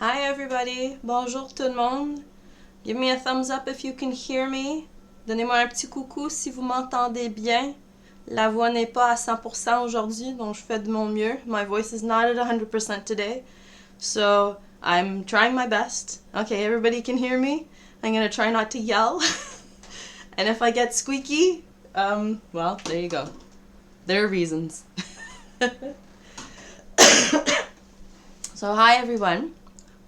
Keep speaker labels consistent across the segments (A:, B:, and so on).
A: Hi everybody, bonjour tout le monde. Give me a thumbs up if you can hear me. Donnez-moi un petit coucou si vous m'entendez bien. La voix n'est pas à 100% aujourd'hui, donc je fais de mon mieux. My voice is not at 100% today, so I'm trying my best. Okay, everybody can hear me. I'm gonna try not to yell. And if I get squeaky, well, there you go. There are reasons. So hi everyone.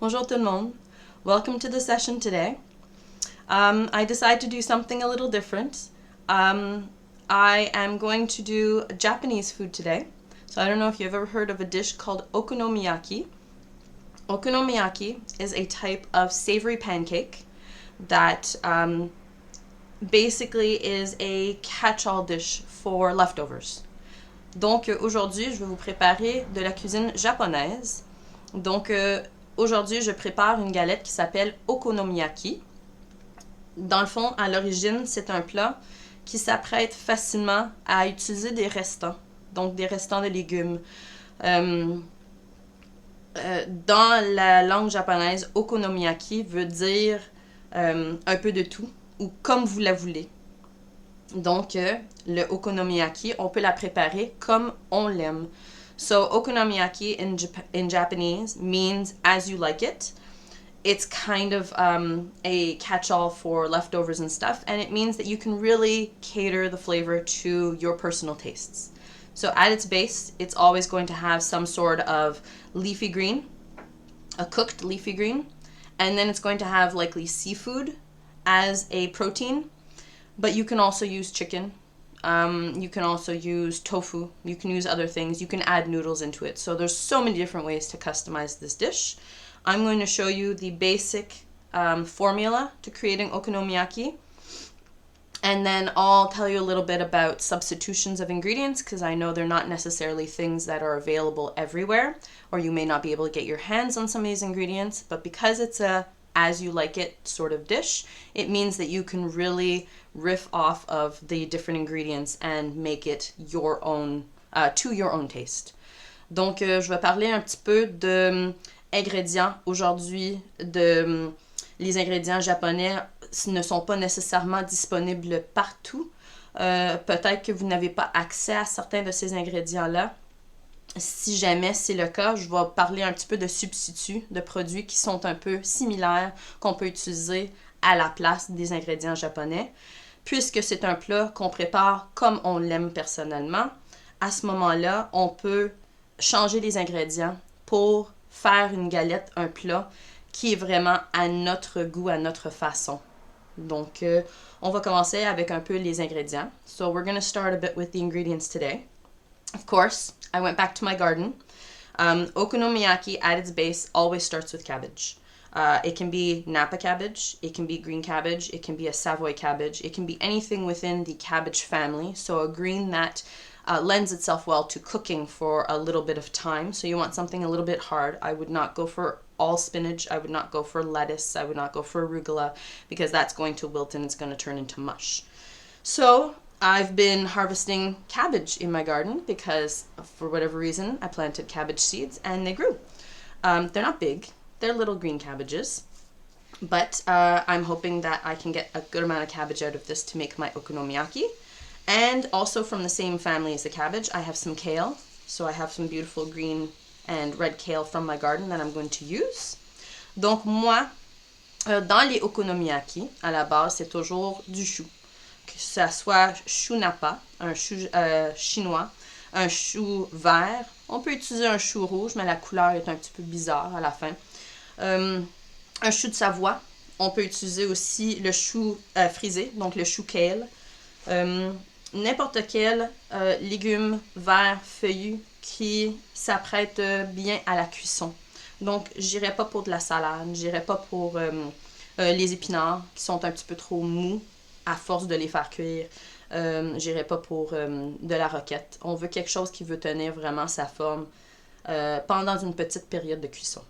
A: Bonjour tout le monde. Welcome to the session today. I decided to do something a little different. I am going to do Japanese food today. So I don't know if you've ever heard of a dish called Okonomiyaki. Okonomiyaki is a type of savory pancake that basically is a catch-all dish for leftovers. Donc aujourd'hui, je vais vous préparer de la cuisine japonaise. Donc aujourd'hui, je prépare une galette qui s'appelle Okonomiyaki. Dans le fond, à l'origine, c'est un plat qui s'apprête facilement à utiliser des restants, donc des restants de légumes. Dans la langue japonaise, Okonomiyaki veut dire un peu de tout ou comme vous la voulez. Donc, le okonomiyaki, on peut la préparer comme on l'aime. So, okonomiyaki in Japanese means as you like it. It's kind of a catch-all for leftovers and stuff, and it means that you can really cater the flavor to your personal tastes. So, at its base, it's always going to have some sort of leafy green, a cooked leafy green, and then it's going to have likely seafood as a protein. But you can also use chicken. You can also use tofu. You can use other things. You can add noodles into it. So there's so many different ways to customize this dish. I'm going to show you the basic formula to creating okonomiyaki. And then I'll tell you a little bit about substitutions of ingredients because I know they're not necessarily things that are available everywhere, or you may not be able to get your hands on some of these ingredients. But because it's a as you like it sort of dish, it means that you can really riff off of the different ingredients and make it your own, to your own taste. Donc, je vais parler un petit peu de ingrédients aujourd'hui. Les ingrédients japonais ne sont pas nécessairement disponibles partout. Peut-être que vous n'avez pas accès à certains de ces ingrédients-là. Si jamais c'est le cas, je vais parler un petit peu de substituts, de produits qui sont un peu similaires, qu'on peut utiliser à la place des ingrédients japonais. Puisque c'est un plat qu'on prépare comme on l'aime personnellement, à ce moment-là, on peut changer les ingrédients pour faire une galette, un plat qui est vraiment à notre goût, à notre façon. Donc, on va commencer avec un peu les ingrédients. So, we're going to start a bit with the ingredients today. Of course, I went back to my garden. Okonomiyaki at its base always starts with cabbage. It can be Napa cabbage, it can be green cabbage, it can be a Savoy cabbage, it can be anything within the cabbage family. So a green that lends itself well to cooking for a little bit of time. So you want something a little bit hard. I would not go for all spinach. I would not go for lettuce. I would not go for arugula because that's going to wilt and it's going to turn into mush. So I've been harvesting cabbage in my garden because for whatever reason I planted cabbage seeds and they grew. They're not big. They're little green cabbages. But I'm hoping that I can get a good amount of cabbage out of this to make my okonomiyaki. And also from the same family as the cabbage, I have some kale. So I have some beautiful green and red kale from my garden that I'm going to use. Donc moi, dans les okonomiyaki, à la base, c'est toujours du chou. Que ça soit chou napa, un chou chinois, un chou vert. On peut utiliser un chou rouge, mais la couleur est un petit peu bizarre à la fin. Un chou de Savoie. On peut utiliser aussi le chou frisé, donc le chou kale. N'importe quel légume vert feuillu qui s'apprête bien à la cuisson. Donc, j'irai pas pour de la salade, j'irai pas pour les épinards qui sont un petit peu trop mous à force de les faire cuire. J'irai pas pour de la roquette. On veut quelque chose qui veut tenir vraiment sa forme pendant une petite période de cuisson.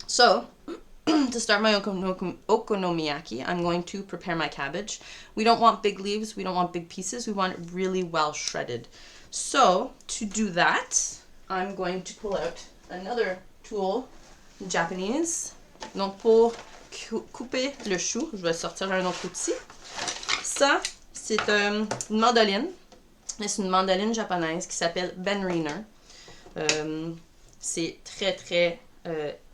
A: So, to start my okonomiyaki, I'm going to prepare my cabbage. We don't want big leaves, we don't want big pieces, we want it really well shredded. So, to do that, I'm going to pull out another tool Japanese. Donc pour couper le chou, je vais sortir un autre outil. Ça, c'est une mandoline. C'est une mandoline japonaise qui s'appelle Benriner. C'est très très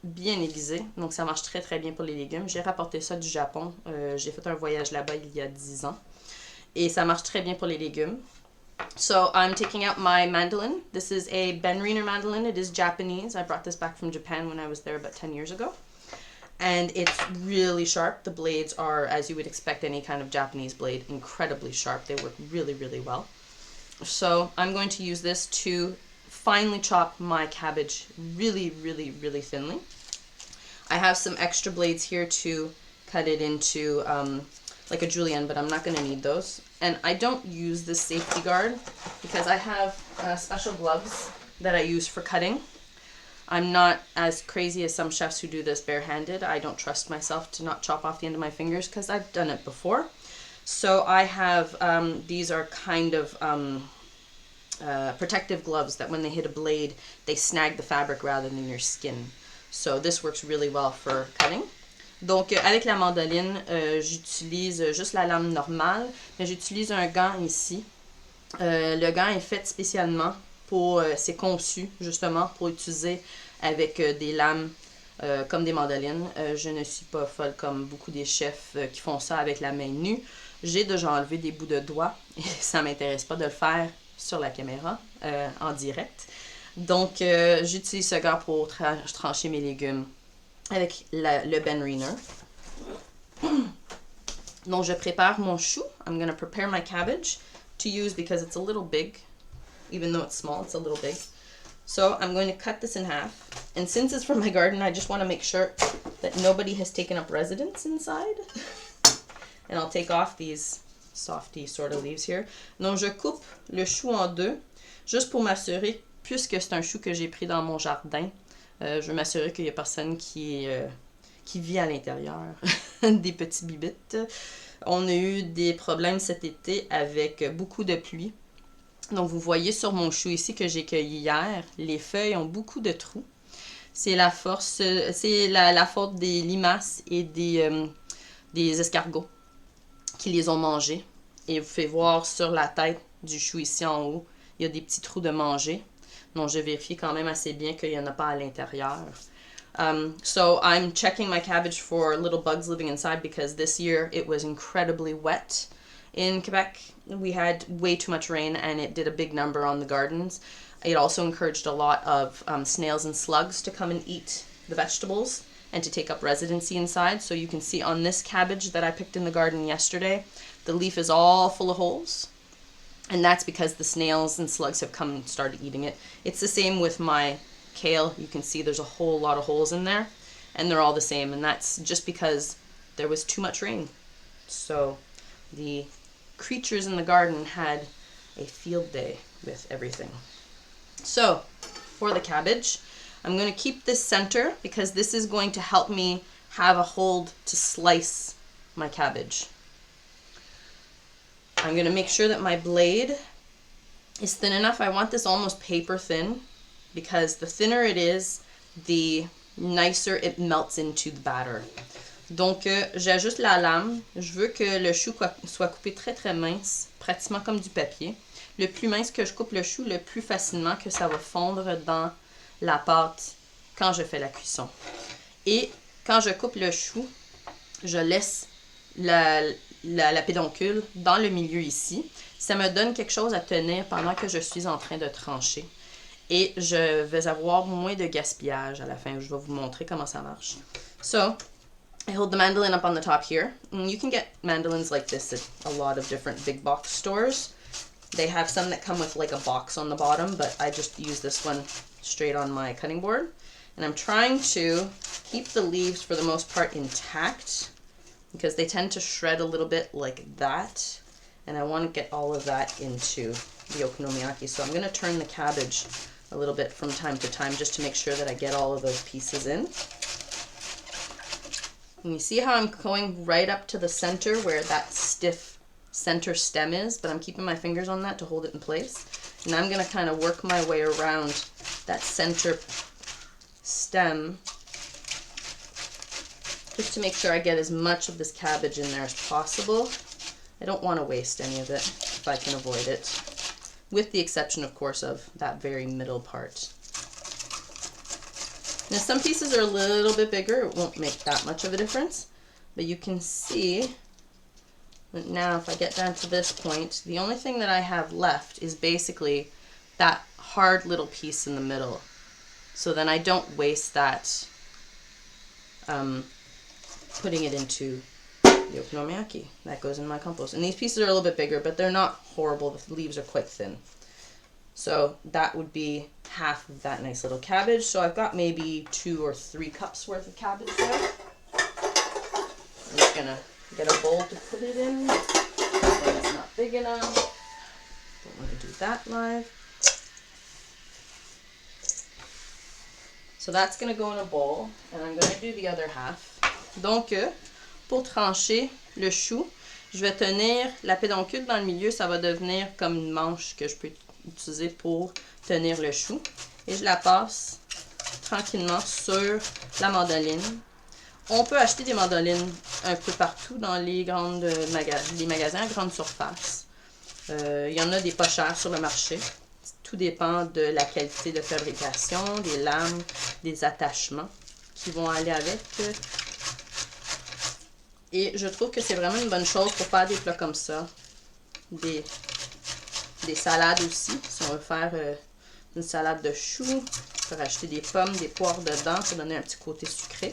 A: bien aiguisé, donc ça marche très très bien pour les légumes. J'ai rapporté ça du Japon. J'ai fait un voyage là-bas il y a 10 ans. Et ça marche très bien pour les légumes. So I'm taking out my mandolin. This is a Benriner mandolin. It is Japanese. I brought this back from Japan when I was there about 10 years ago. And it's really sharp. The blades are, as you would expect any kind of Japanese blade, incredibly sharp. They work really, really well. So I'm going to use this to finely chop my cabbage really, really, really thinly. I have some extra blades here to cut it into like a julienne, but I'm not going to need those. And I don't use this safety guard because I have special gloves that I use for cutting. I'm not as crazy as some chefs who do this barehanded. I don't trust myself to not chop off the end of my fingers because I've done it before. So I have, these are kind of protective gloves that when they hit a blade, they snag the fabric rather than your skin. So this works really well for cutting. Donc, avec la mandoline, j'utilise juste la lame normale, mais j'utilise un gant ici. Le gant est fait spécialement pour, c'est conçu justement pour utiliser avec des lames comme des mandolines. Je ne suis pas folle comme beaucoup des chefs qui font ça avec la main nue. J'ai déjà enlevé des bouts de doigts et ça ne m'intéresse pas de le faire sur la caméra en direct. Donc, j'utilise ce gant pour trancher mes légumes avec le Benriner. Donc, je prépare mon chou. I'm going to prepare my cabbage to use because it's a little big. Even though it's small, it's a little big. So, I'm going to cut this in half. And since it's from my garden, I just want to make sure that nobody has taken up residence inside. And I'll take off these softy sort of leaves here. Donc, je coupe le chou en deux, juste pour m'assurer, puisque c'est un chou que j'ai pris dans mon jardin, je veux m'assurer qu'il n'y a personne qui vit à l'intérieur des petits bibites. On a eu des problèmes cet été avec beaucoup de pluie. Donc, vous voyez sur mon chou ici que j'ai cueilli hier, les feuilles ont beaucoup de trous. C'est la faute des limaces et des escargots qui les ont mangés. Et vous faites voir sur la tête du chou ici en haut, il y a des petits trous de manger. Donc, je vérifie quand même assez bien qu'il n'y en a pas à l'intérieur. So I'm checking my cabbage for little bugs living inside because this year it was incredibly wet. In Quebec, we had way too much rain and it did a big number on the gardens. It also encouraged a lot of snails and slugs to come and eat the vegetables and to take up residency inside. So you can see on this cabbage that I picked in the garden yesterday, the leaf is all full of holes. And that's because the snails and slugs have come and started eating it. It's the same with my kale. You can see there's a whole lot of holes in there. And they're all the same. And that's just because there was too much rain. So the creatures in the garden had a field day with everything. So for the cabbage, I'm going to keep this center because this is going to help me have a hold to slice my cabbage. I'm going to make sure that my blade is thin enough. I want this almost paper thin because the thinner it is, the nicer it melts into the batter. Donc, j'ajuste la lame. Je veux que le chou soit coupé très très mince, pratiquement comme du papier. Le plus mince que je coupe le chou, le plus facilement que ça va fondre dans la pâte quand je fais la cuisson. Et quand je coupe le chou, je laisse la pédoncule dans le milieu ici. Ça me donne quelque chose à tenir pendant que je suis en train de trancher. Et je vais avoir moins de gaspillage à la fin. Je vais vous montrer comment ça marche. So, I hold the mandolin up on the top here. And you can get mandolins like this at a lot of different big box stores. They have some that come with like a box on the bottom, but I just use this one straight on my cutting board. And I'm trying to keep the leaves for the most part intact because they tend to shred a little bit like that. And I want to get all of that into the okonomiyaki. So I'm going to turn the cabbage a little bit from time to time just to make sure that I get all of those pieces in. And you see how I'm going right up to the center where that stiff center stem is, but I'm keeping my fingers on that to hold it in place. And I'm going to kind of work my way around that center stem just to make sure I get as much of this cabbage in there as possible. I don't want to waste any of it if I can avoid it, with the exception, of course, of that very middle part. Now, some pieces are a little bit bigger. It won't make that much of a difference, but you can see that now if I get down to this point, the only thing that I have left is basically that hard little piece in the middle. So then I don't waste that putting it into the okonomiyaki. That goes in my compost. And these pieces are a little bit bigger, but they're not horrible. The leaves are quite thin. So that would be half of that nice little cabbage. So I've got maybe 2 or 3 cups worth of cabbage there. I'm just gonna get a bowl to put it in. It's not big enough. Don't want to do that live. So that's gonna go in a bowl, and I'm gonna do the other half. Donc, pour trancher le chou, je vais tenir la pédoncule dans le milieu. Ça va devenir comme une manche que je peux utiliser pour tenir le chou. Et je la passe tranquillement sur la mandoline. On peut acheter des mandolines un peu partout dans les magasins à grande surface. Il y en a des pas chers sur le marché. Tout dépend de la qualité de fabrication, des lames, des attachements qui vont aller avec. Et je trouve que c'est vraiment une bonne chose pour faire des plats comme ça. Des salades aussi. Si on veut faire une salade de choux, on peut rajouter des pommes, des poires dedans pour donner un petit côté sucré.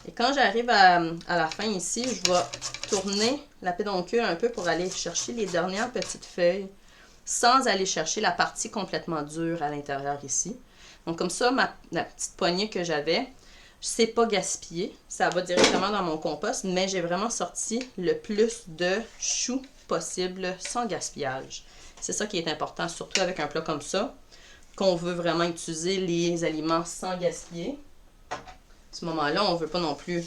A: Et quand j'arrive à la fin ici, je vais tourner la pédoncule un peu pour aller chercher les dernières petites feuilles sans aller chercher la partie complètement dure à l'intérieur ici. Donc comme ça, la petite poignée que j'avais, c'est pas gaspillé. Ça va directement dans mon compost, mais j'ai vraiment sorti le plus de choux possible sans gaspillage. C'est ça qui est important, surtout avec un plat comme ça, qu'on veut vraiment utiliser les aliments sans gaspiller. À ce moment-là, on ne veut pas non plus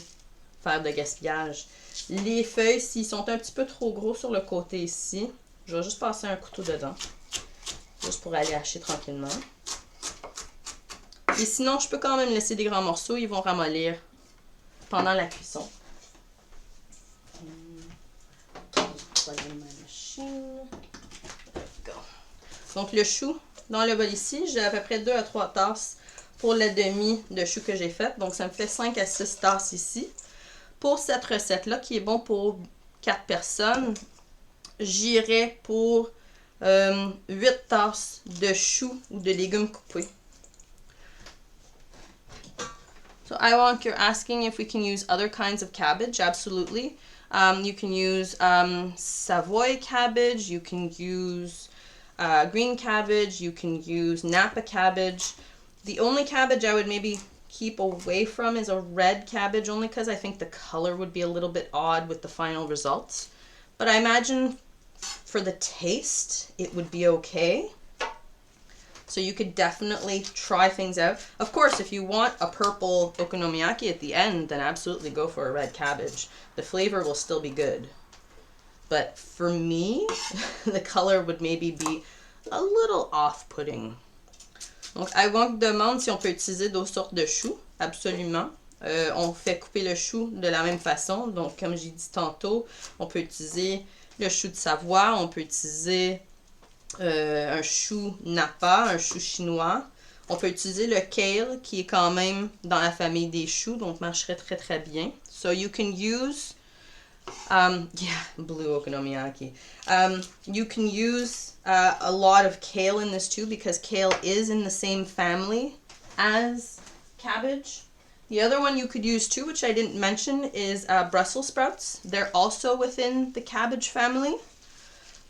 A: faire de gaspillage. Les feuilles, s'ils sont un petit peu trop gros sur le côté ici, je vais juste passer un couteau dedans, juste pour aller hacher tranquillement. Et sinon, je peux quand même laisser des grands morceaux, ils vont ramollir pendant la cuisson. Donc le chou, dans le bol ici, j'ai à peu près 2 à 3 tasses pour la demi de chou que j'ai faite. Donc ça me fait 5 à 6 tasses ici. Pour cette recette-là, qui est bon pour 4 personnes, j'irai pour 8 tasses de choux ou de légumes coupés. So you're asking if we can use other kinds of cabbage. Absolutely. You can use Savoy cabbage. You can use green cabbage. You can use Napa cabbage. The only cabbage I would maybe keep away from is a red cabbage, only because I think the color would be a little bit odd with the final results. But I imagine for the taste, it would be okay. So you could definitely try things out. Of course, if you want a purple okonomiyaki at the end, then absolutely go for a red cabbage. The flavor will still be good. But for me, the color would maybe be a little off-putting. Donc, Iwan demande si on peut utiliser d'autres sortes de choux. Absolument. On fait couper le chou de la même façon. Donc, comme j'ai dit tantôt, on peut utiliser le chou de Savoie, on peut utiliser un chou Napa, un chou chinois. On peut utiliser le kale qui est quand même dans la famille des choux, donc marcherait très très bien. So you can use, blue okonomiyaki. You can use a lot of kale in this too because kale is in the same family as cabbage. The other one you could use too, which I didn't mention, is Brussels sprouts. They're also within the cabbage family.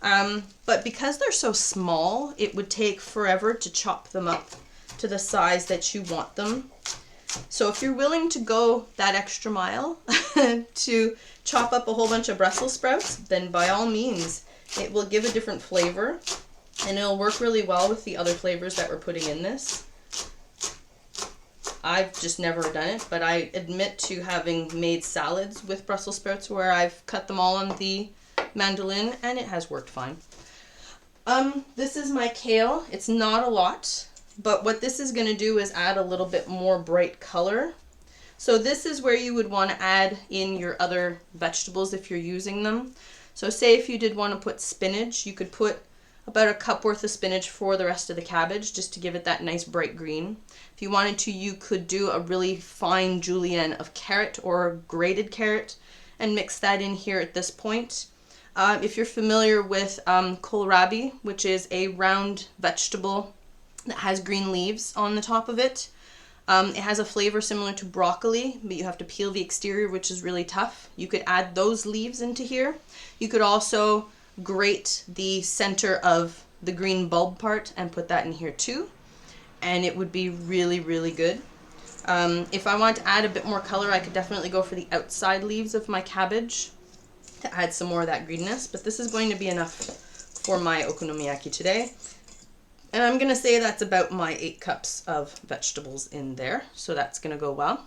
A: But because they're so small, it would take forever to chop them up to the size that you want them. So if you're willing to go that extra mile to chop up a whole bunch of Brussels sprouts, then by all means, it will give a different flavor and it'll work really well with the other flavors that we're putting in this. I've just never done it, but I admit to having made salads with Brussels sprouts where I've cut them all on the mandolin and it has worked fine. This is my kale. It's not a lot, but what this is going to do is add a little bit more bright color. So this is where you would want to add in your other vegetables if you're using them. So say if you did want to put spinach, you could put about a cup worth of spinach for the rest of the cabbage just to give it that nice bright green. If you wanted to, you could do a really fine julienne of carrot or grated carrot and mix that in here at this point. If you're familiar with kohlrabi, which is a round vegetable that has green leaves on the top of it, it has a flavor similar to broccoli, but you have to peel the exterior, which is really tough. You could add those leaves into here. You could also grate the center of the green bulb part and put that in here too, and it would be really, really good. If I want to add a bit more color, I could definitely go for the outside leaves of my cabbage to add some more of that greenness, but this is going to be enough for my okonomiyaki today. And I'm going to say that's about my 8 cups of vegetables in there, so that's going to go well.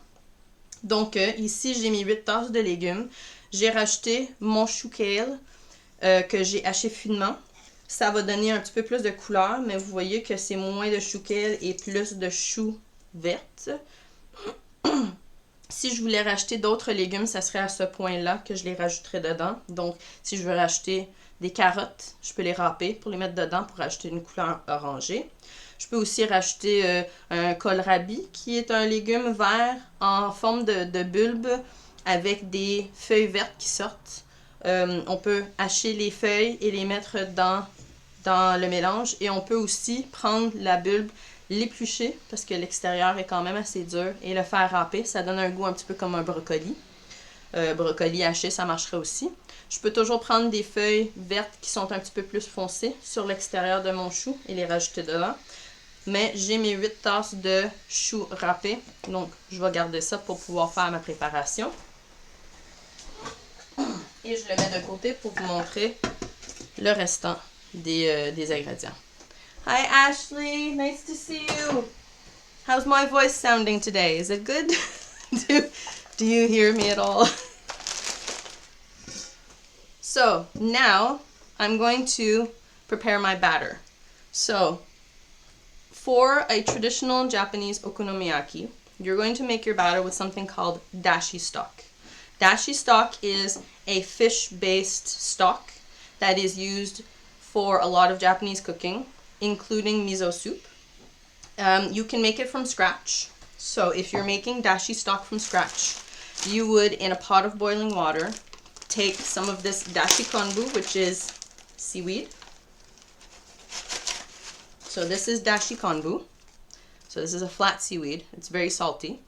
A: Donc ici, j'ai mis 8 tasses de légumes. J'ai rajouté mon chou kale que j'ai haché finement. Ça va donner un petit peu plus de couleur, mais vous voyez que c'est moins de chou kale et plus de chou verte. Si je voulais rajouter d'autres légumes, ça serait à ce point-là que je les rajouterais dedans. Donc, si je veux rajouter des carottes, je peux les râper pour les mettre dedans pour rajouter une couleur orangée. Je peux aussi rajouter un kohlrabi, qui est un légume vert en forme de bulbe avec des feuilles vertes qui sortent. On peut hacher les feuilles et les mettre dans le mélange. Et on peut aussi prendre la bulbe, l'éplucher parce que l'extérieur est quand même assez dur et le faire râper. Ça donne un goût un petit peu comme un brocoli. Brocoli haché, ça marcherait aussi. Je peux toujours prendre des feuilles vertes qui sont un petit peu plus foncées sur l'extérieur de mon chou et les rajouter dedans. Mais j'ai mes 8 tasses de chou râpé, donc je vais garder ça pour pouvoir faire ma préparation. Et je le mets de côté pour vous montrer le restant des ingrédients. Hi Ashley, nice to see you. How's my voice sounding today? Is it good? do you hear me at all? So now I'm going to prepare my batter. So for a traditional Japanese okonomiyaki, you're going to make your batter with something called dashi stock. Dashi stock is a fish-based stock that is used for a lot of Japanese cooking, including miso soup. You can make it from scratch. So if you're making dashi stock from scratch, you would, in a pot of boiling water, take some of this dashi konbu, which is seaweed. So this is dashi konbu. So this is a flat seaweed. It's very salty.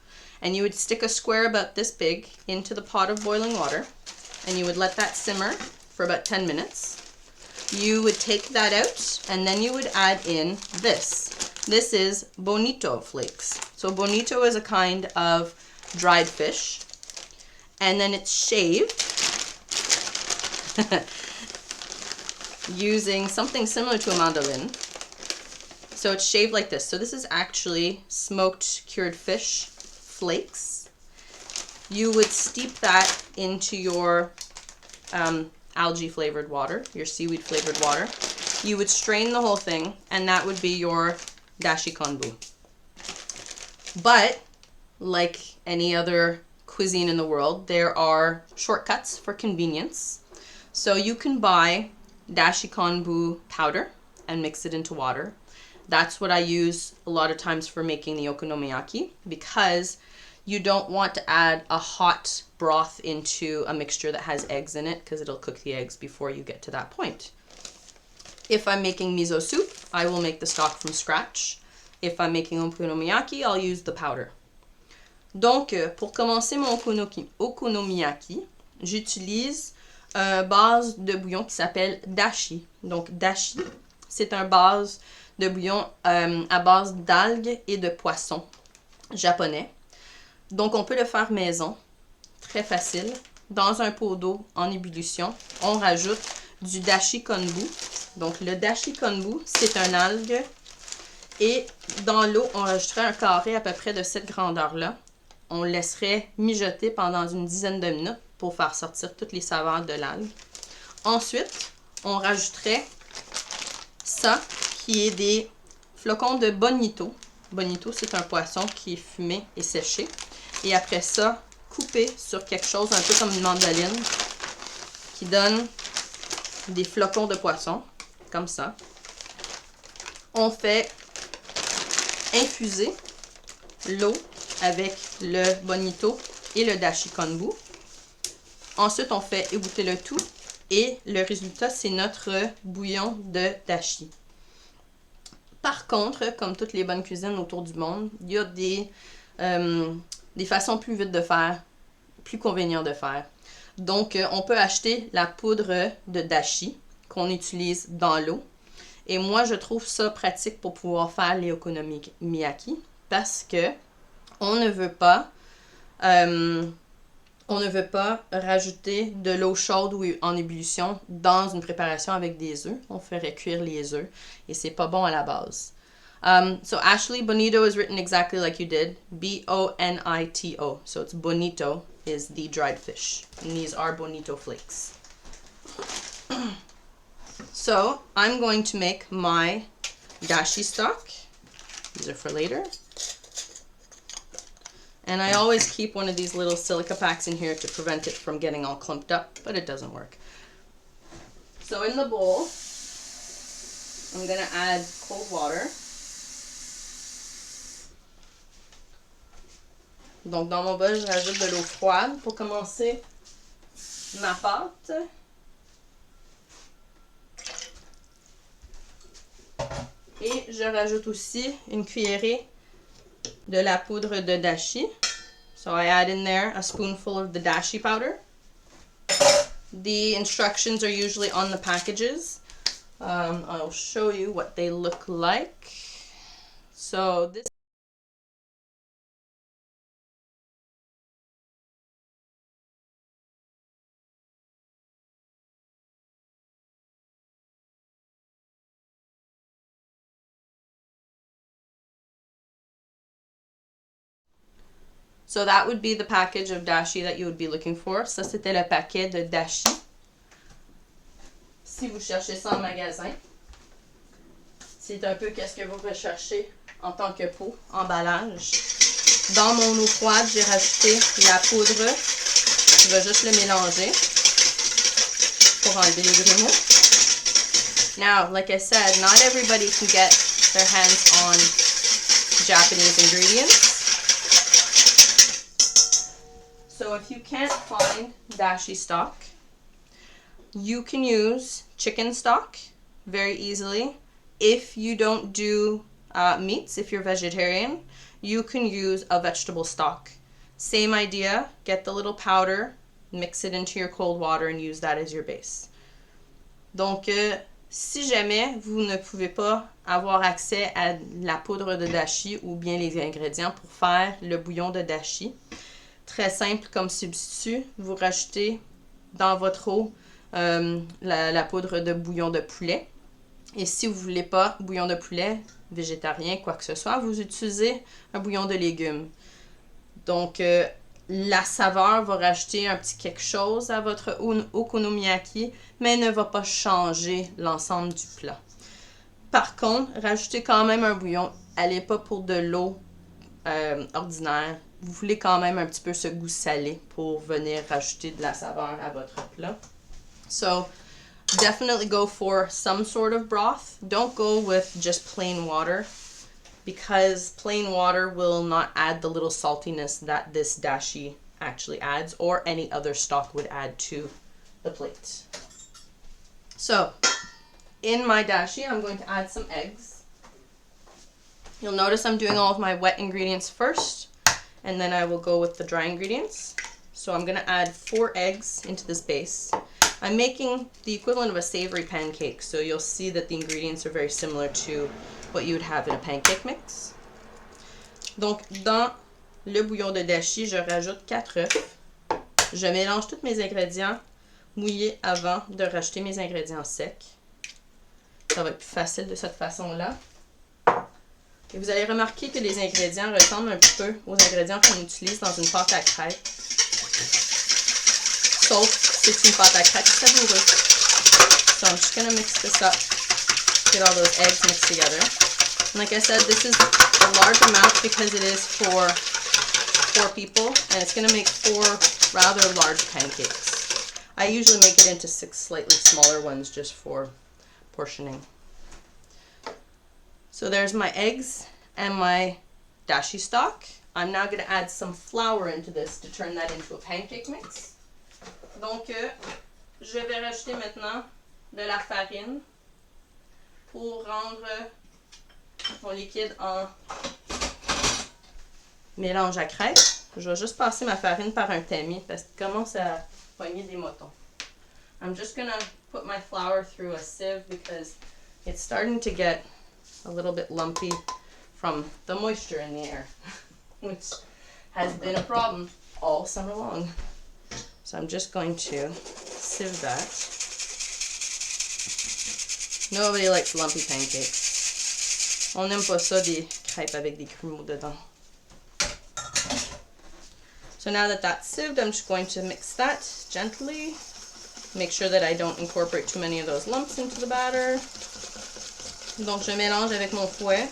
A: And you would stick a square about this big into the pot of boiling water, and you would let that simmer for about 10 minutes. You would take that out, and then you would add in this. This is bonito flakes. So bonito is a kind of dried fish, and then it's shaved using something similar to a mandolin. So it's shaved like this. So this is actually smoked cured fish flakes. You would steep that into your algae flavored water, your seaweed flavored water. You would strain the whole thing, and that would be your dashi konbu. But like any other cuisine in the world, there are shortcuts for convenience. So you can buy dashi konbu powder and mix it into water. That's what I use a lot of times for making the okonomiyaki, because you don't want to add a hot broth into a mixture that has eggs in it, because it'll cook the eggs before you get to that point. If I'm making miso soup, I will make the stock from scratch. If I'm making okonomiyaki, I'll use the powder. Donc, pour commencer mon okonomiyaki, j'utilise une base de bouillon qui s'appelle dashi. Donc, dashi, c'est un base de bouillon à base d'algues et de poissons japonais. Donc, on peut le faire maison, très facile. Dans un pot d'eau en ébullition, on rajoute du dashi konbu. Donc, le dashi konbu, c'est un algue. Et dans l'eau, on rajouterait un carré à peu près de cette grandeur-là. On le laisserait mijoter pendant une dizaine de minutes pour faire sortir toutes les saveurs de l'algue. Ensuite, on rajouterait ça, qui est des flocons de bonito. Bonito, c'est un poisson qui est fumé et séché. Et après ça, couper sur quelque chose un peu comme une mandoline qui donne des flocons de poisson, comme ça. On fait infuser l'eau avec le bonito et le dashi konbu. Ensuite, on fait ébouter le tout et le résultat, c'est notre bouillon de dashi. Par contre, comme toutes les bonnes cuisines autour du monde, il y a des façons plus vite de faire, plus convénientes de faire. Donc, on peut acheter la poudre de dashi qu'on utilise dans l'eau. Et moi, je trouve ça pratique pour pouvoir faire les okonomiyaki parce que on ne veut pas rajouter de l'eau chaude ou en ébullition dans une préparation avec des œufs. On ferait cuire les œufs et c'est pas bon à la base. So Ashley, bonito is written exactly like you did. B-O-N-I-T-O. So it's bonito is the dried fish. And these are bonito flakes. So I'm going to make my dashi stock. These are for later. And I always keep one of these little silica packs in here to prevent it from getting all clumped up, but it doesn't work. So in the bowl, I'm going to add cold water. Donc dans mon bol, je rajoute de l'eau froide pour commencer ma pâte. Et je rajoute aussi une cuillerée de la poudre de dashi. So I add in there a spoonful of the dashi powder. The instructions are usually on the packages. I'll show you what they look like. So this So that would be the package of dashi that you would be looking for. Ça, c'était le paquet de dashi. Si vous cherchez ça en magasin, c'est un peu qu'est-ce que vous recherchez en tant que pot, emballage. Dans mon eau froide, j'ai rajouté la poudre. Je vais juste le mélanger pour enlever les grumeaux. Now, like I said, not everybody can get their hands on Japanese ingredients. So if you can't find dashi stock, you can use chicken stock very easily. If you don't do meats, if you're vegetarian, you can use a vegetable stock. Same idea, get the little powder, mix it into your cold water and use that as your base. Donc, si jamais vous ne pouvez pas avoir accès à la poudre de dashi ou bien les ingrédients pour faire le bouillon de dashi, très simple comme substitut, vous rajoutez dans votre eau la poudre de bouillon de poulet. Et si vous ne voulez pas bouillon de poulet, végétarien, quoi que ce soit, vous utilisez un bouillon de légumes. Donc, la saveur va rajouter un petit quelque chose à votre okonomiyaki, mais ne va pas changer l'ensemble du plat. Par contre, rajoutez quand même un bouillon. Allez pas pour de l'eau ordinaire. Vous voulez quand même un petit peu ce goût salé pour venir rajouter de la saveur à votre plat. So, definitely go for some sort of broth. Don't go with just plain water because plain water will not add the little saltiness that this dashi actually adds or any other stock would add to the plate. So, in my dashi, I'm going to add some eggs. You'll notice I'm doing all of my wet ingredients first, and then I will go with the dry ingredients. So I'm going to add 4 eggs into this base. I'm making the equivalent of a savory pancake, so you'll see that the ingredients are very similar to what you would have in a pancake mix. Donc, dans le bouillon de dashi, je rajoute 4 œufs. Je mélange tous mes ingrédients mouillés avant de rajouter mes ingrédients secs. Ça va être plus facile de cette façon-là. Et vous allez remarquer que les ingrédients ressemblent un petit peu aux ingrédients qu'on utilise dans une pâte à crêpes. Sauf c'est une pâte à crêpes savoureuse. So I'm just going to mix this up. Get all those eggs mixed together. And like I said, this is a large amount because it is for 4 people, and it's going to make 4 rather large pancakes. I usually make it into 6 slightly smaller ones just for portioning. So there's my eggs and my dashi stock. I'm now going to add some flour into this to turn that into a pancake mix. Donc, je vais rajouter maintenant de la farine pour rendre mon liquide en mélange à crêpes. Je vais juste passer ma farine par un tamis parce qu'il commence à pogner des motons. I'm just going to put my flour through a sieve because it's starting to get a little bit lumpy from the moisture in the air, which has been a problem all summer long. So I'm just going to sieve that. Nobody likes lumpy pancakes. On n'aime pas ça des crêpes avec des grumeaux dedans. So now that that's sieved, I'm just going to mix that gently. Make sure that I don't incorporate too many of those lumps into the batter. Donc je mélange avec mon fouet.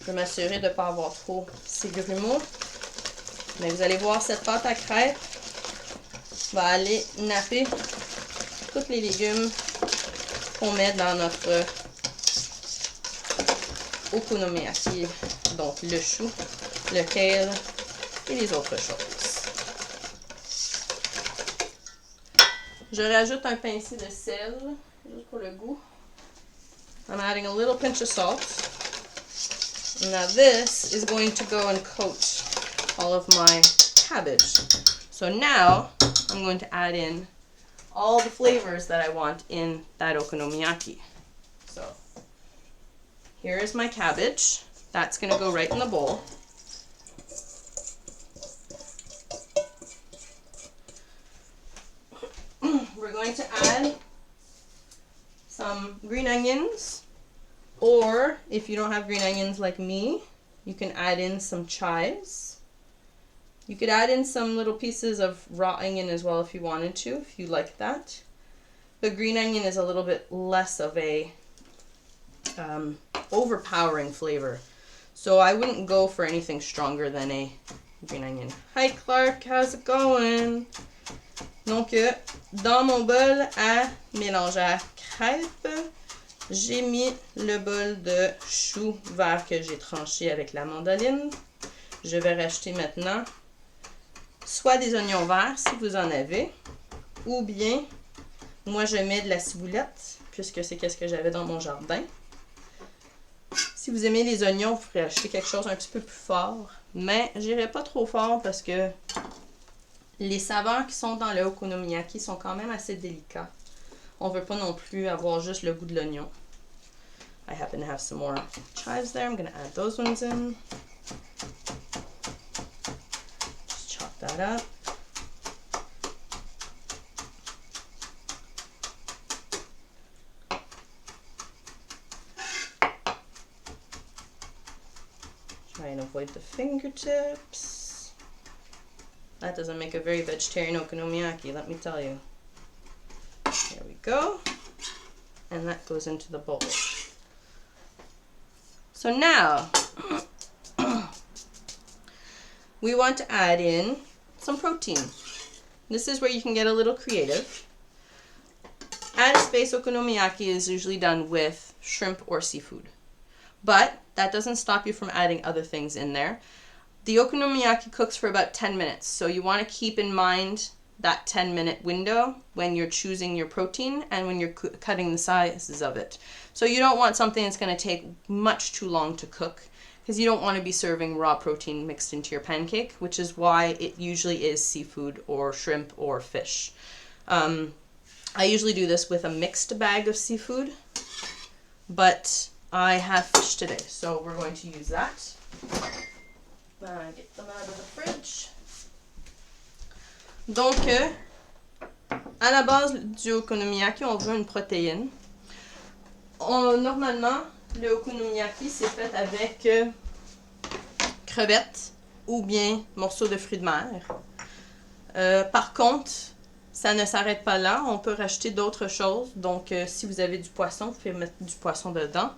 A: Je vais m'assurer de ne pas avoir trop ces grumeaux. Mais vous allez voir, cette pâte à crêpes va aller napper tous les légumes qu'on met dans notre okonomiyaki. Donc le chou, le kale et les autres choses. Je rajoute un pincé de sel, juste pour le goût. I'm adding a little pinch of salt. Now this is going to go and coat all of my cabbage. So now I'm going to add in all the flavors that I want in that okonomiyaki. So here is my cabbage. That's going to go right in the bowl. We're going to add some green onions, or if you don't have green onions like me, you can add in some chives. You could add in some little pieces of raw onion as well if you wanted to, if you like that. But green onion is a little bit less of a overpowering flavor. So I wouldn't go for anything stronger than a green onion. Hi Clark, how's it going? Donc, dans mon bol à mélanger à crêpes, j'ai mis le bol de choux verts que j'ai tranché avec la mandoline. Je vais rajouter maintenant soit des oignons verts si vous en avez, ou bien moi je mets de la ciboulette puisque c'est ce que j'avais dans mon jardin. Si vous aimez les oignons, vous pourrez acheter quelque chose un petit peu plus fort, mais j'irai pas trop fort parce que les saveurs qui sont dans le okonomiyaki sont quand même assez délicats. On veut pas non plus avoir juste le goût de l'oignon. I happen to have some more chives there. I'm going to add those ones in. Just chop that up. Try and avoid the fingertips. That doesn't make a very vegetarian okonomiyaki, let me tell you. There we go. And that goes into the bowl. So now, we want to add in some protein. This is where you can get a little creative. At-a-space okonomiyaki is usually done with shrimp or seafood. But that doesn't stop you from adding other things in there. The okonomiyaki cooks for about 10 minutes, so you want to keep in mind that 10-minute window when you're choosing your protein and when you're cutting the sizes of it. So you don't want something that's going to take much too long to cook because you don't want to be serving raw protein mixed into your pancake, which is why it usually is seafood or shrimp or fish. I usually do this with a mixed bag of seafood, but I have fish today, so we're going to use that. Get them out of the fridge. Donc, à la base du okonomiyaki, on veut une protéine. Normalement, le okonomiyaki, c'est fait avec crevettes ou bien morceaux de fruits de mer. Par contre, ça ne s'arrête pas là. On peut rajouter d'autres choses. Donc, si vous avez du poisson, vous pouvez mettre du poisson dedans.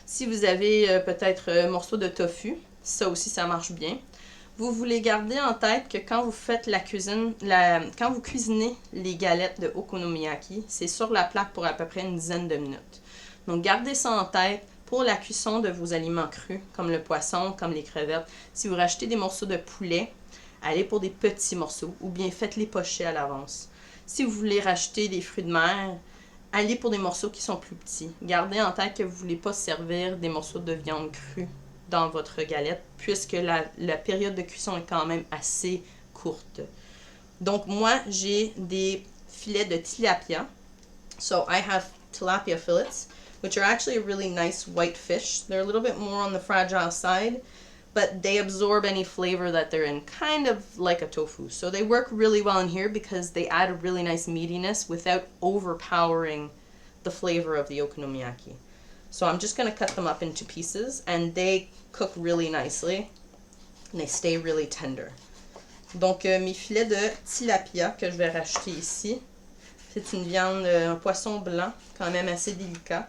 A: Si vous avez peut-être morceaux de tofu, ça aussi, ça marche bien. Vous voulez garder en tête que quand vous faites la cuisine, quand vous cuisinez les galettes de Okonomiyaki, c'est sur la plaque pour à peu près une dizaine de minutes. Donc gardez ça en tête pour la cuisson de vos aliments crus, comme le poisson, comme les crevettes. Si vous rachetez des morceaux de poulet, allez pour des petits morceaux ou bien faites-les pocher à l'avance. Si vous voulez racheter des fruits de mer, allez pour des morceaux qui sont plus petits. Gardez en tête que vous ne voulez pas servir des morceaux de viande crue dans votre galette, puisque la période de cuisson est quand même assez courte. Donc moi, j'ai des filets de tilapia. So I have tilapia fillets, which are actually a really nice white fish. They're a little bit more on the fragile side, but they absorb any flavor that they're in, kind of like a tofu. So they work really well in here because they add a really nice meatiness without overpowering the flavor of the okonomiyaki. So I'm just going to cut them up into pieces, and they cook really nicely, and they stay really tender. Donc mes filets de tilapia que je vais racheter ici, c'est une viande, un poisson blanc, quand même assez délicat.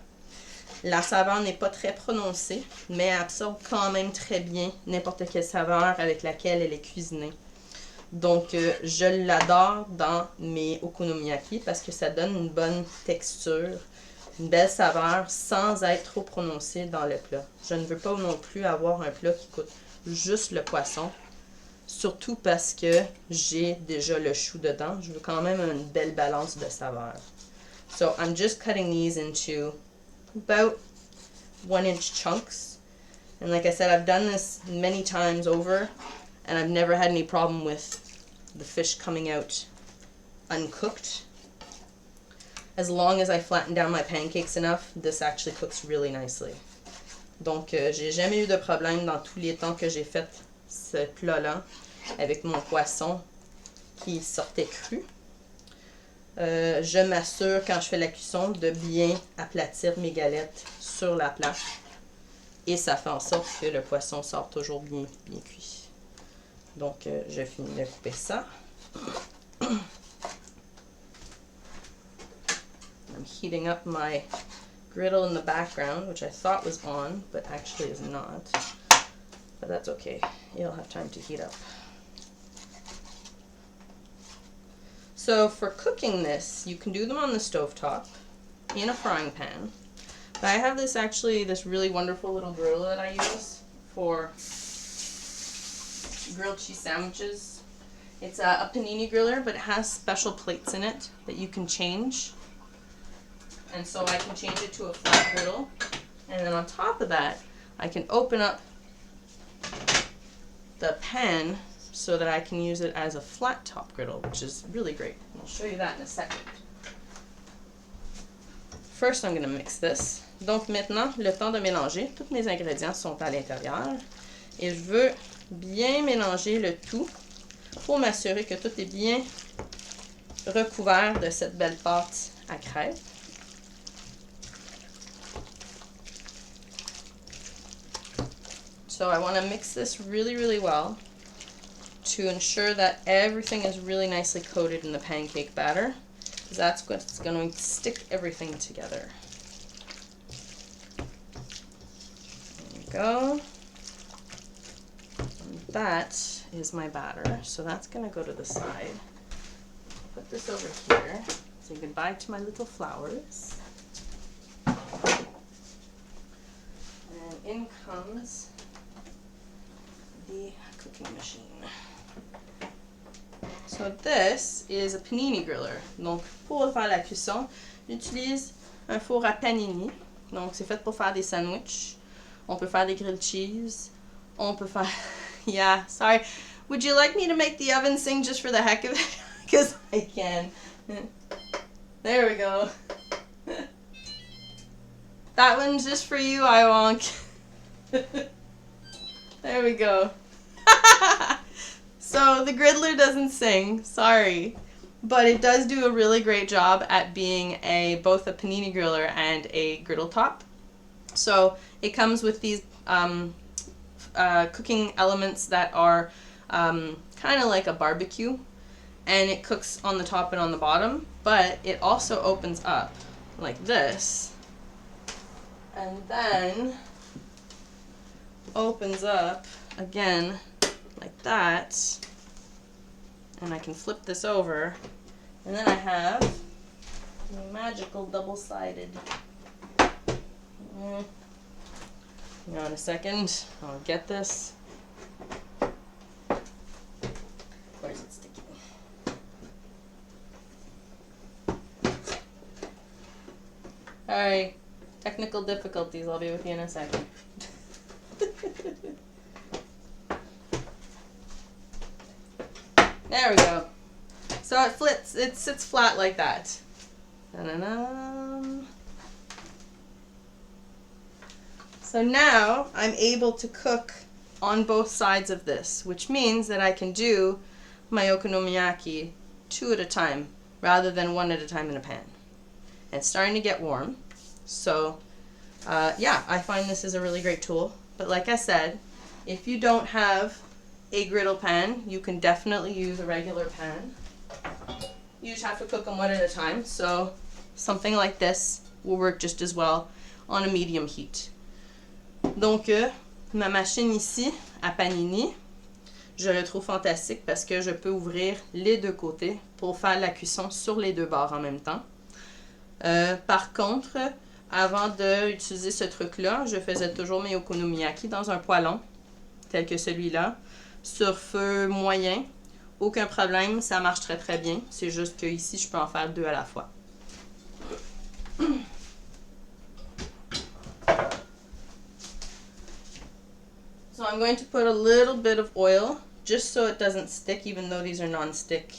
A: La saveur n'est pas très prononcée, mais absorbe quand même très bien n'importe quelle saveur avec laquelle elle est cuisinée. Donc je l'adore dans mes okonomiyaki parce que ça donne une bonne texture, une belle saveur sans être trop prononcée dans le plat. Je ne veux pas non plus avoir un plat qui coûte juste le poisson, surtout parce que j'ai déjà le chou dedans. Je veux quand même une belle balance de saveurs. So I'm just cutting these into about 1-inch chunks. And like I said, I've done this many times over, and I've never had any problem with the fish coming out uncooked. As long as I flatten down my pancakes enough, this actually cooks really nicely. Donc, j'ai jamais eu de problème dans tous les temps que j'ai fait ce plat-là avec mon poisson qui sortait cru. Je m'assure quand je fais la cuisson de bien aplatir mes galettes sur la plaque. Et ça fait en sorte que le poisson sort toujours bien cuit. Donc, je finis de couper ça. I'm heating up my griddle in the background, which I thought was on, but actually is not. But that's okay. It'll have time to heat up. So for cooking this, you can do them on the stovetop, in a frying pan. But I have this really wonderful little grill that I use for grilled cheese sandwiches. It's a panini griller, but it has special plates in it that you can change. And so I can change it to a flat griddle. And then on top of that, I can open up the pan so that I can use it as a flat top griddle, which is really great. I'll show you that in a second. First, I'm going to mix this. Donc maintenant, le temps de mélanger. Tous mes ingrédients sont à l'intérieur. Et je veux bien mélanger le tout pour m'assurer que tout est bien recouvert de cette belle pâte à crêpes. So I want to mix this really, really well to ensure that everything is really nicely coated in the pancake batter, because that's what's going to stick everything together. There we go. And that is my batter, so that's going to go to the side. Put this over here. Say goodbye to my little flowers. And in comes the cooking machine. So this is a panini griller. Donc pour faire la cuisson, j'utilise un four à panini. Donc c'est fait pour faire des sandwichs. On peut faire des grilled cheese. On peut faire yeah, sorry. Would you like me to make the oven sing just for the heck of it? Because I can. There we go. That one's just for you, I wonk. There we go. So the griddler doesn't sing, sorry, but it does do a really great job at being both a panini griller and a griddle top. So it comes with these cooking elements that are kind of like a barbecue, and it cooks on the top and on the bottom, but it also opens up like this, and then opens up again like that. And I can flip this over. And then I have the magical double-sided. Hang on a second. I'll get this. Where's it sticking? Alright. Technical difficulties. I'll be with you in a second. There we go. So it flips. It sits flat like that. Da-da-da. So now I'm able to cook on both sides of this, which means that I can do my okonomiyaki 2 at a time rather than 1 at a time in a pan. And it's starting to get warm. So yeah, I find this is a really great tool. But like I said, if you don't have a griddle pan, you can definitely use a regular pan. You just have to cook them 1 at a time. So something like this will work just as well on a medium heat. Donc, ma machine ici, à panini, je le trouve fantastique parce que je peux ouvrir les deux côtés pour faire la cuisson sur les deux bords en même temps. Par contre, avant d'utiliser ce truc-là, je faisais toujours mes okonomiyaki dans un poêlon, tel que celui-là, sur feu moyen. Aucun problème, ça marche très très bien. C'est juste que ici, je peux en faire 2 à la fois. So I'm going to put a little bit of oil just so it doesn't stick, even though these are non-stick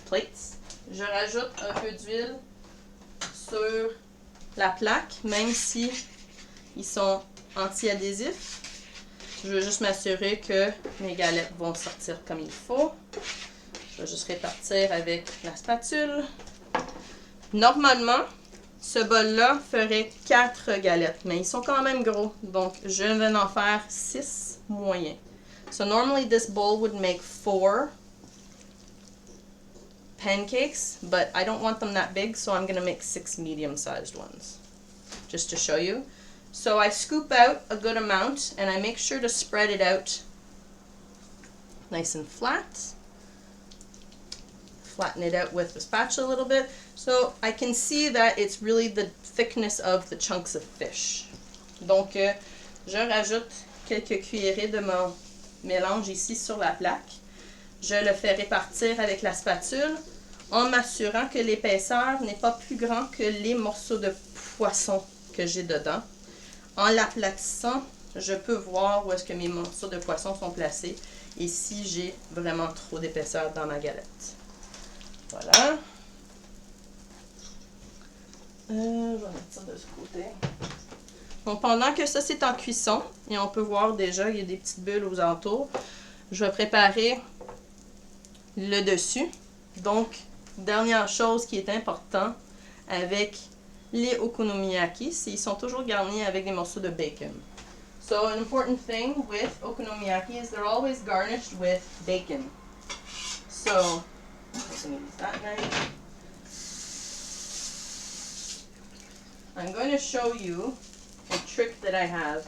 A: plates. Je rajoute un peu d'huile sur la plaque, même si ils sont anti-adhésifs. Je veux juste m'assurer que mes galettes vont sortir comme il faut. Je vais juste répartir avec la spatule. Normalement, ce bol-là ferait 4 galettes, mais ils sont quand même gros, donc je vais en faire 6 moyens. So normally this bowl would make 4 pancakes, but I don't want them that big, so I'm going to make 6 medium-sized ones, just to show you. So I scoop out a good amount, and I make sure to spread it out nice and flat. Flatten it out with the spatula a little bit, so I can see that it's really the thickness of the chunks of fish. Donc, je rajoute quelques cuillerées de mon mélange ici sur la plaque. Je le fais répartir avec la spatule en m'assurant que l'épaisseur n'est pas plus grand que les morceaux de poisson que j'ai dedans. En l'aplatissant, je peux voir où est-ce que mes morceaux de poisson sont placés et si j'ai vraiment trop d'épaisseur dans ma galette. Voilà. Je vais mettre ça de ce côté. Donc, pendant que ça, c'est en cuisson, et on peut voir déjà, il y a des petites bulles aux alentours, je vais préparer le dessus. Donc, dernière chose qui est importante avec les okonomiyaki, c'est qu'ils sont toujours garnis avec des morceaux de bacon. So, an important thing with okonomiyaki is they're always garnished with bacon. So, I'm going to use that knife. I'm going to show you a trick that I have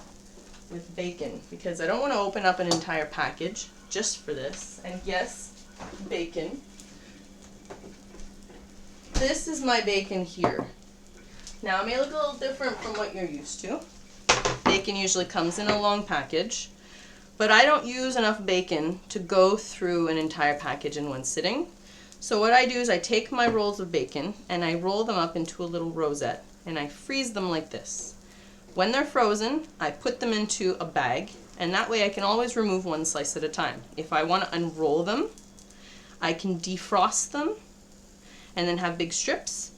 A: with bacon because I don't want to open up an entire package just for this. And yes, bacon. This is my bacon here. Now, it may look a little different from what you're used to. Bacon usually comes in a long package, but I don't use enough bacon to go through an entire package in one sitting. So what I do is I take my rolls of bacon and I roll them up into a little rosette and I freeze them like this. When they're frozen, I put them into a bag and that way I can always remove one slice at a time. If I want to unroll them, I can defrost them and then have big strips.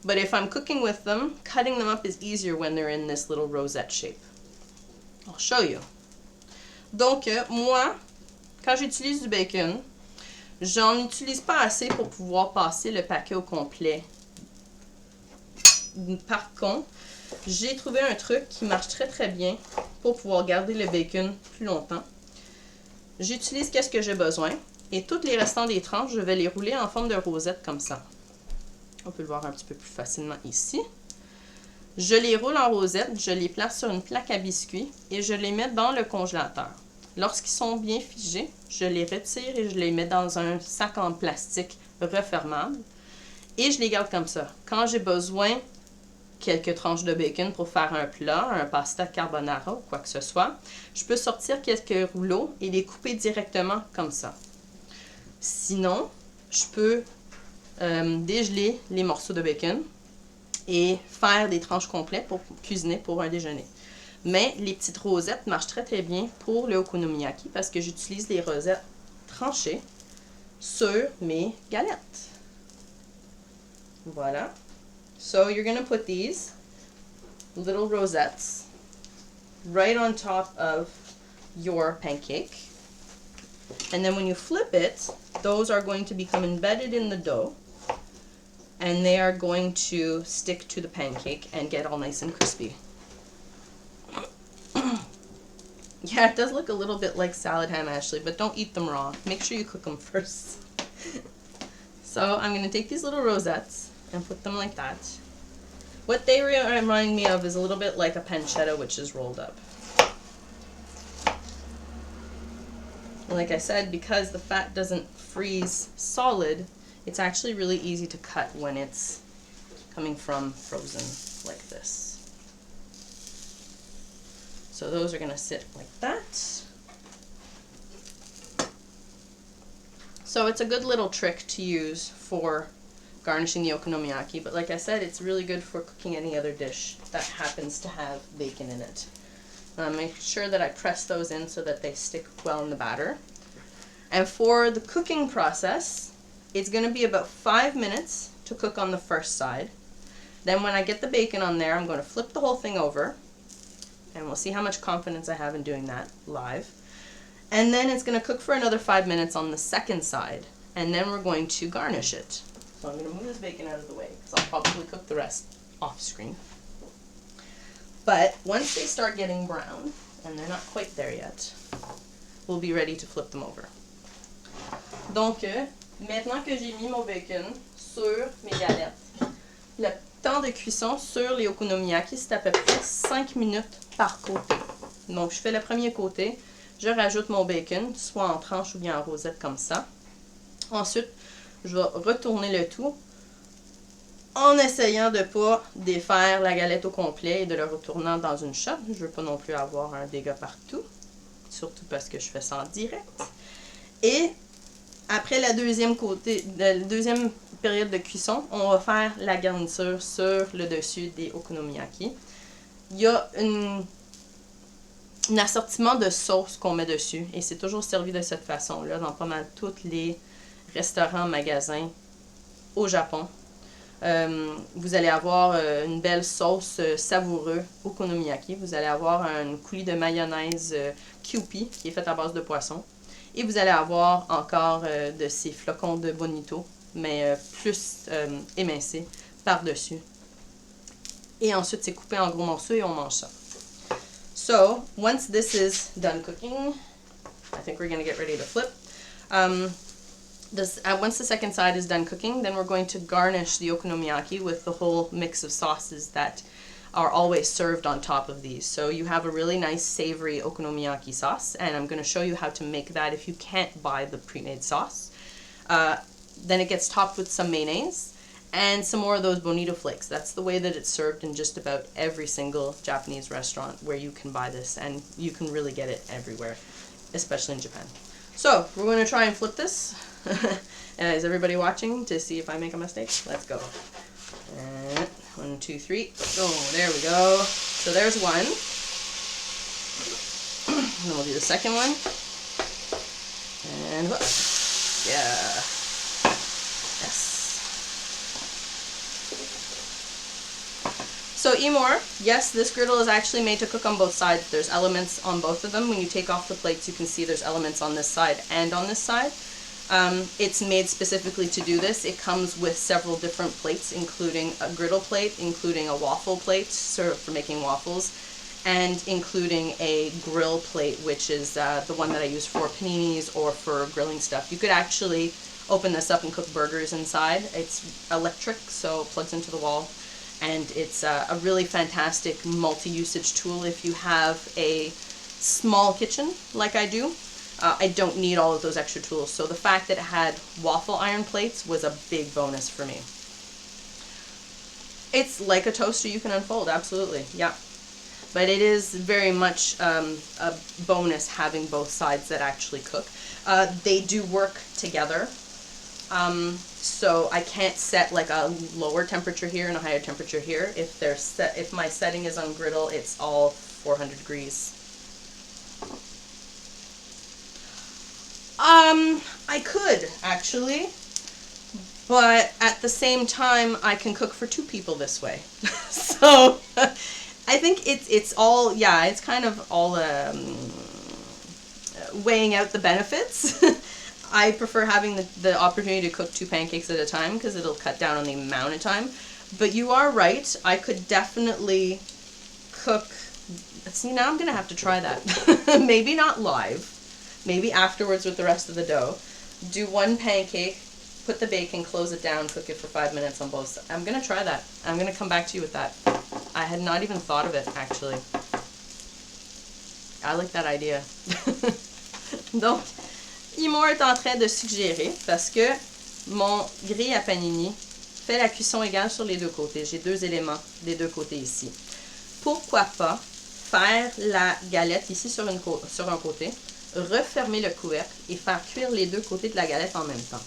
A: But if I'm cooking with them, cutting them up is easier when they're in this little rosette shape. I'll show you. Donc, moi, quand j'utilise du bacon, j'en utilise pas assez pour pouvoir passer le paquet au complet. Par contre, j'ai trouvé un truc qui marche très très bien pour pouvoir garder le bacon plus longtemps. J'utilise qu'est-ce que j'ai besoin et toutes les restants des tranches, je vais les rouler en forme de rosette comme ça. On peut le voir un petit peu plus facilement ici. Je les roule en rosette, je les place sur une plaque à biscuits et je les mets dans le congélateur. Lorsqu'ils sont bien figés, je les retire et je les mets dans un sac en plastique refermable et je les garde comme ça. Quand j'ai besoin quelques tranches de bacon pour faire un plat, un pasta carbonara ou quoi que ce soit, je peux sortir quelques rouleaux et les couper directement comme ça. Sinon, je peux dégeler les morceaux de bacon et faire des tranches complètes pour cuisiner pour un déjeuner. Mais les petites rosettes marchent très très bien pour le okonomiyaki parce que j'utilise les rosettes tranchées sur mes galettes. Voilà. So you're going to put these little rosettes right on top of your pancake. And then when you flip it, those are going to become embedded in the dough. And they are going to stick to the pancake and get all nice and crispy. Yeah, it does look a little bit like salad ham, Ashley, but don't eat them raw. Make sure you cook them first. So I'm going to take these little rosettes and put them like that. What they remind me of is a little bit like a pancetta, which is rolled up. And like I said, because the fat doesn't freeze solid, it's actually really easy to cut when it's coming from frozen like this. So those are going to sit like that. So it's a good little trick to use for garnishing the okonomiyaki, but like I said, it's really good for cooking any other dish that happens to have bacon in it. Make sure that I press those in so that they stick well in the batter. And for the cooking process, it's going to be about 5 minutes to cook on the first side. Then when I get the bacon on there, I'm going to flip the whole thing over, and we'll see how much confidence I have in doing that live. And then it's going to cook for another 5 minutes on the second side, and then we're going to garnish it. So I'm going to move this bacon out of the way because I'll probably cook the rest off screen. But once they start getting brown, and they're not quite there yet, we'll be ready to flip them over. Donc, maintenant que j'ai mis mon bacon sur mes galettes, le temps de cuisson sur les okonomiyaki, c'est à peu près 5 minutes par côté. Donc, je fais le premier côté, je rajoute mon bacon, soit en tranches ou bien en rosette comme ça. Ensuite, je vais retourner le tout en essayant de ne pas défaire la galette au complet et de le retourner dans une shot. Je ne veux pas non plus avoir un dégât partout, surtout parce que je fais ça en direct. Et après la deuxième période de cuisson, on va faire la garniture sur le dessus des okonomiyaki. Il y a un assortiment de sauces qu'on met dessus et c'est toujours servi de cette façon-là dans pas mal tous les restaurants, magasins au Japon. Vous allez avoir une belle sauce savoureuse okonomiyaki. Vous allez avoir une coulis de mayonnaise Kewpie qui est faite à base de poisson. Et vous allez avoir encore de ces flocons de bonito, mais plus émincés par-dessus. Et ensuite, c'est coupé en gros morceaux et on mange ça. So, once this is done cooking, I think we're going to get ready to flip. Once the second side is done cooking, then we're going to garnish the okonomiyaki with the whole mix of sauces that are always served on top of these. So you have a really nice savory okonomiyaki sauce, and I'm going to show you how to make that if you can't buy the pre-made sauce. Then it gets topped with some mayonnaise and some more of those bonito flakes. That's the way that it's served in just about every single Japanese restaurant where you can buy this, and you can really get it everywhere, especially in Japan. So we're going to try and flip this. Is everybody watching to see if I make a mistake? Let's go. And 1, 2, 3. Oh, there we go. So there's one. And then we'll do the second one. And whoop. Yeah. Yes. So Emor, yes, this griddle is actually made to cook on both sides. There's elements on both of them. When you take off the plates, you can see there's elements on this side and on this side. It's made specifically to do this. It comes with several different plates, including a griddle plate, including a waffle plate for making waffles, and including a grill plate, which is the one that I use for paninis or for grilling stuff. You could actually open this up and cook burgers inside. It's electric, so it plugs into the wall. And it's a really fantastic multi-usage tool if you have a small kitchen like I do. I don't need all of those extra tools, so the fact that it had waffle iron plates was a big bonus for me. It's like a toaster you can unfold, absolutely, yeah. But it is very much a bonus having both sides that actually cook. They do work together, so I can't set like a lower temperature here and a higher temperature here. If my setting is on griddle, it's all 400 degrees. I could actually, but at the same time, I can cook for 2 people this way. So I think it's all, yeah, it's kind of all weighing out the benefits. I prefer having the opportunity to cook 2 pancakes at a time because it'll cut down on the amount of time. But you are right, I could definitely cook. See, now I'm gonna have to try that. Maybe not live. Maybe afterwards with the rest of the dough. Do 1 pancake, put the bacon, close it down, cook it for 5 minutes on both sides. I'm going to try that. I'm going to come back to you with that. I had not even thought of it, actually. I like that idea. Donc, Imo est en train de suggérer, parce que mon grille à panini fait la cuisson égale sur les 2 côtés. J'ai 2 éléments des 2 côtés ici. Pourquoi pas faire la galette ici sur un côté, refermer le couvercle et faire cuire les 2 côtés de la galette en même temps.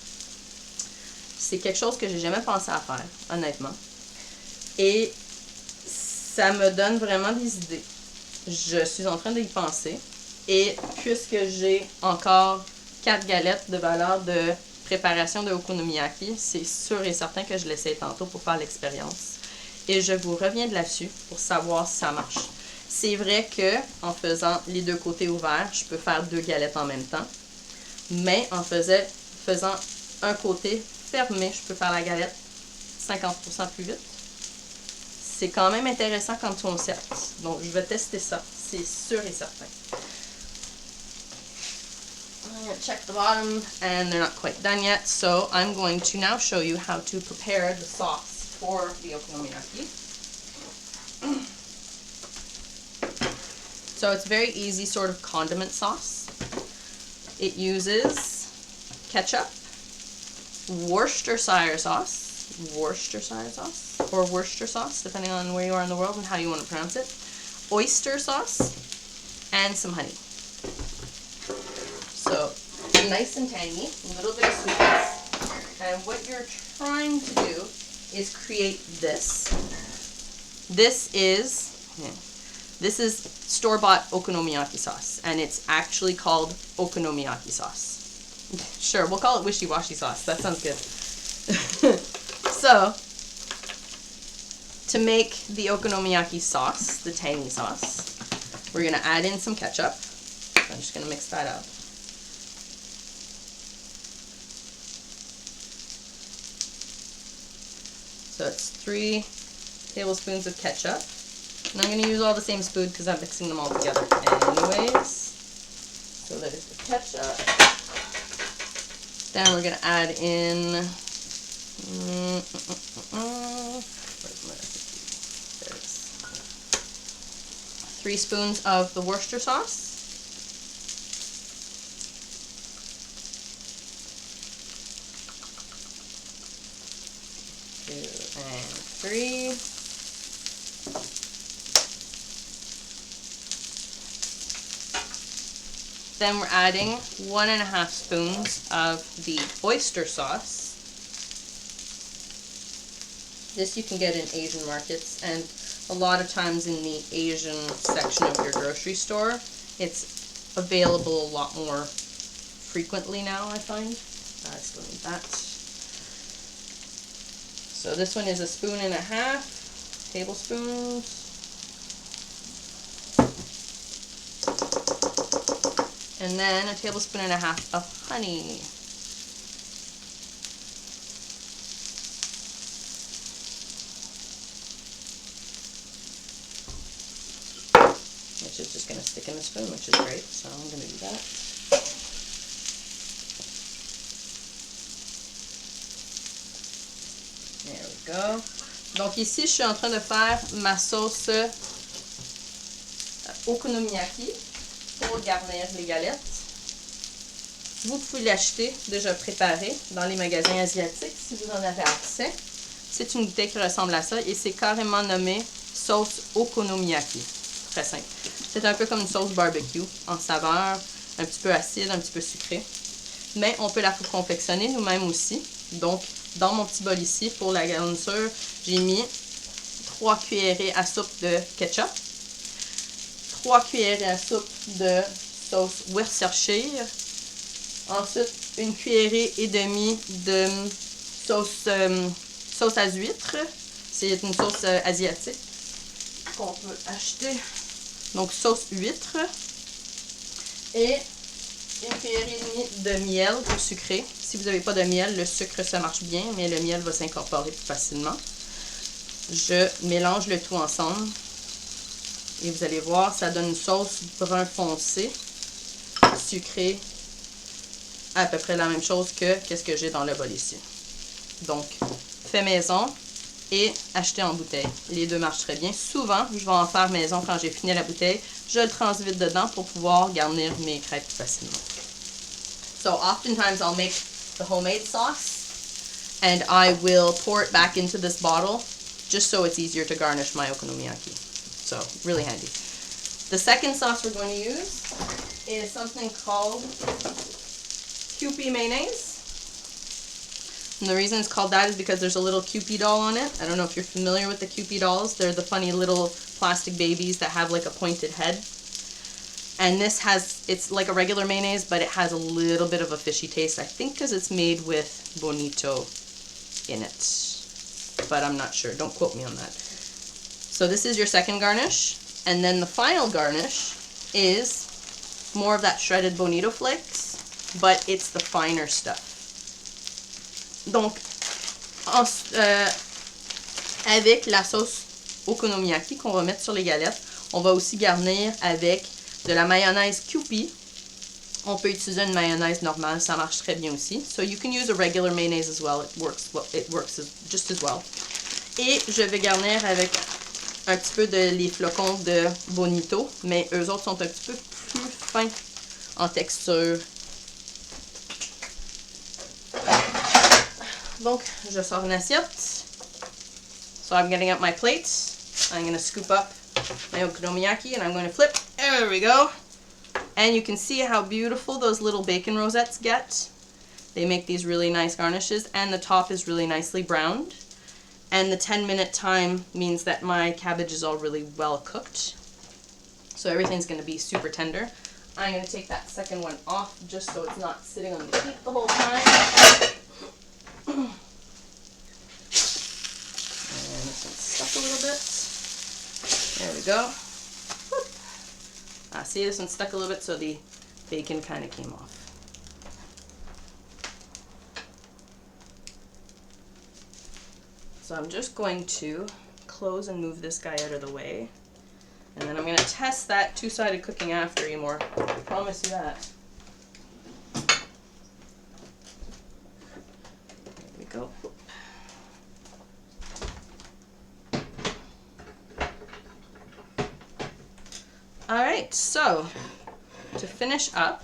A: C'est quelque chose que j'ai jamais pensé à faire, honnêtement. Et ça me donne vraiment des idées. Je suis en train d'y penser. Et puisque j'ai encore 4 galettes de valeur de préparation de Okonomiyaki, c'est sûr et certain que je l'essaie tantôt pour faire l'expérience. Et je vous reviens de là-dessus pour savoir si ça marche. C'est vrai que en faisant les 2 côtés ouverts, je peux faire 2 galettes en même temps. Mais en faisant un côté fermé, je peux faire la galette 50% plus vite. C'est quand même intéressant quand on set. Donc je vais tester ça, c'est sûr et certain. I'm going to check the bottom and they're not quite done yet. So I'm going to now show you how to prepare the sauce for the okonomiyaki. So it's very easy sort of condiment sauce. It uses ketchup, Worcestershire sauce, or Worcester sauce, depending on where you are in the world and how you want to pronounce it, oyster sauce, and some honey. So nice and tangy, a little bit of sweetness. And what you're trying to do is create this. This is store-bought okonomiyaki sauce, and it's actually called okonomiyaki sauce. Sure, we'll call it wishy-washy sauce. That sounds good. So, to make the okonomiyaki sauce, the tangy sauce, we're going to add in some ketchup. I'm just going to mix that up. So it's 3 tablespoons of ketchup. And I'm going to use all the same spoon because I'm mixing them all together anyways. So there's the ketchup. Then we're going to add in 3 spoons of the Worcester sauce. 2 and 3. Then we're adding 1.5 spoons of the oyster sauce. This you can get in Asian markets, and a lot of times in the Asian section of your grocery store, it's available a lot more frequently now, I find. I still need that. So this one is 1.5 tablespoons. And then 1.5 tablespoons of honey. Which is just going to stick in the spoon, which is great, so I'm going to do that. There we go. Donc ici, je suis en train de faire ma sauce Okonomiyaki pour garnir les galettes. Vous pouvez l'acheter déjà préparé dans les magasins asiatiques si vous en avez accès. C'est une bouteille qui ressemble à ça et c'est carrément nommé sauce Okonomiyaki. Très simple. C'est un peu comme une sauce barbecue en saveur, un petit peu acide, un petit peu sucré. Mais on peut la confectionner nous-mêmes aussi. Donc, dans mon petit bol ici, pour la garniture, j'ai mis 3 cuillerées à soupe de ketchup, 3 cuillerées à soupe de sauce Worcestershire, ensuite une cuillerée et demie de sauce à huîtres. C'est une sauce asiatique qu'on peut acheter. Donc, sauce huître. Et une cuillerée et demie de miel pour sucrer. Si vous n'avez pas de miel, le sucre, ça marche bien, mais le miel va s'incorporer plus facilement. Je mélange le tout ensemble. Et vous allez voir, ça donne une sauce brun foncé, sucrée, à peu près la même chose que ce que j'ai dans le bol ici. Donc, fait maison et acheté en bouteille. Les deux marchent très bien. Souvent, je vais en faire maison quand j'ai fini la bouteille. Je le transvide dedans pour pouvoir garnir mes crêpes plus facilement. So, oftentimes I'll make the homemade sauce and I will pour it back into this bottle just so it's easier to garnish my okonomiyaki. So, really handy. The second sauce we're going to use is something called Kewpie mayonnaise. And the reason it's called that is because there's a little Kewpie doll on it. I don't know if you're familiar with the Kewpie dolls. They're the funny little plastic babies that have like a pointed head. And this it's like a regular mayonnaise, but it has a little bit of a fishy taste. I think because it's made with bonito in it. But I'm not sure. Don't quote me on that. So this is your second garnish. And then the final garnish is more of that shredded bonito flakes, but it's the finer stuff. Donc, avec la sauce Okonomiyaki qu'on va mettre sur les galettes, on va aussi garnir avec de la mayonnaise Kewpie. On peut utiliser une mayonnaise normale, ça marche très bien aussi. So you can use a regular mayonnaise as well, it works just as well. Et je vais garnir avec un petit peu de les flocons de bonito, mais eux autres sont un petit peu plus fins en texture. Donc, je sors une assiette. So I'm getting up my plate. I'm going to scoop up my okonomiyaki and I'm going to flip. There we go. And you can see how beautiful those little bacon rosettes get. They make these really nice garnishes and the top is really nicely browned. And the 10-minute time means that my cabbage is all really well cooked. So everything's going to be super tender. I'm going to take that second one off just so it's not sitting on the heat the whole time. And this one's stuck a little bit. There we go. See, this one stuck a little bit so the bacon kind of came off. So I'm just going to close and move this guy out of the way. And then I'm going to test that two-sided cooking after you more. I promise you that. There we go. Alright, so to finish up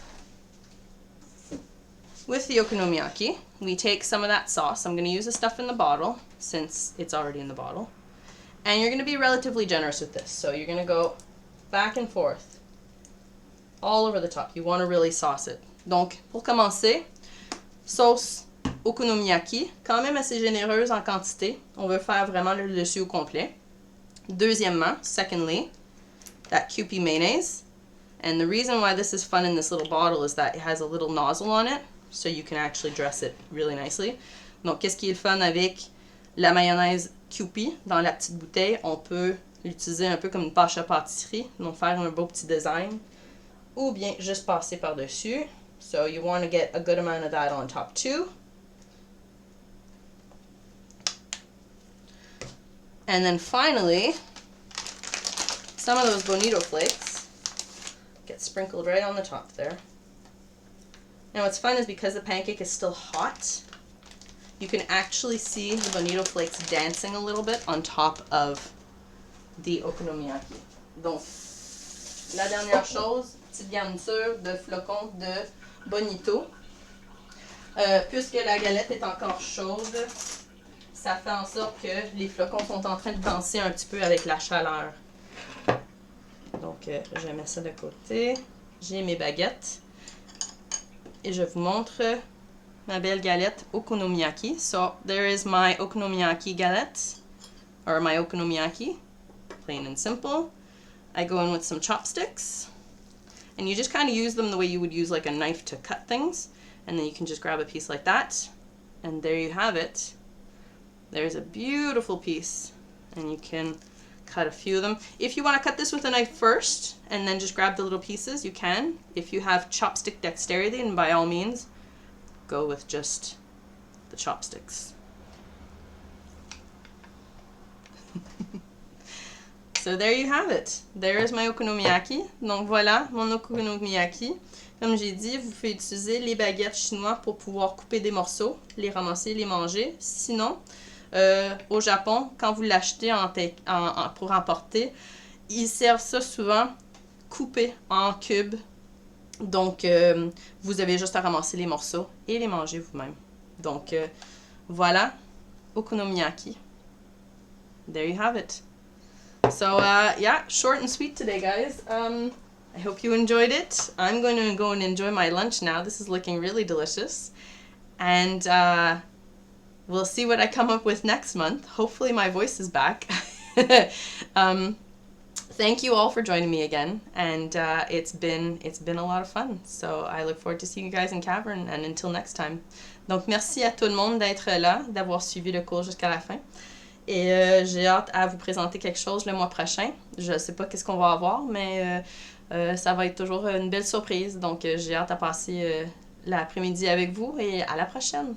A: with the okonomiyaki, we take some of that sauce. I'm going to use the stuff in the bottle since it's already in the bottle. And you're going to be relatively generous with this. So you're going to go back and forth all over the top. You want to really sauce it. Donc, pour commencer, sauce okonomiyaki, quand même assez généreuse en quantité. On veut faire vraiment le dessus au complet. Deuxièmement, secondly, that Kewpie mayonnaise. And the reason why this is fun in this little bottle is that it has a little nozzle on it, so you can actually dress it really nicely. Donc, qu'est-ce qui est le fun avec la mayonnaise Kewpie dans la petite bouteille? On peut l'utiliser un peu comme une pâche à pâtisserie, donc faire un beau petit design, ou bien juste passer par-dessus. So you want to get a good amount of that on top too. And then finally, some of those bonito flakes get sprinkled right on the top there. Now what's fun is because the pancake is still hot, you can actually see the bonito flakes dancing a little bit on top of the okonomiyaki. Donc, la dernière chose, petite garniture de flocons de bonito. Puisque la galette est encore chaude, ça fait en sorte que les flocons sont en train de danser un petit peu avec la chaleur. Donc, je mets ça de côté. J'ai mes baguettes. Et je vous montre ma belle galette okonomiyaki. So, there is my okonomiyaki galette, or my okonomiyaki, plain and simple. I go in with some chopsticks, and you just kind of use them the way you would use like a knife to cut things, and then you can just grab a piece like that, and there you have it. There's a beautiful piece, and you can cut a few of them. If you want to cut this with a knife first and then just grab the little pieces, you can. If you have chopstick dexterity, then by all means, go with just the chopsticks. So there you have it. There is my okonomiyaki. Donc voilà mon okonomiyaki. Comme j'ai dit, vous pouvez utiliser les baguettes chinoises pour pouvoir couper des morceaux, les ramasser, les manger. Sinon, au Japon, quand vous l'achetez pour emporter, ils servent ça souvent coupé en cubes. Donc, vous avez juste à ramasser les morceaux et les manger vous-même. Donc, voilà, okonomiyaki. There you have it. So, yeah, short and sweet today, guys. I hope you enjoyed it. I'm going to go and enjoy my lunch now. This is looking really delicious. And we'll see what I come up with next month. Hopefully my voice is back. Thank you all for joining me again. And it's been a lot of fun. So I look forward to seeing you guys in Cavern. And until next time. Donc, merci à tout le monde d'être là, d'avoir suivi le cours jusqu'à la fin. Et j'ai hâte à vous présenter quelque chose le mois prochain. Je ne sais pas qu'est-ce qu'on va avoir, mais ça va être toujours une belle surprise. Donc, j'ai hâte à passer l'après-midi avec vous et à la prochaine!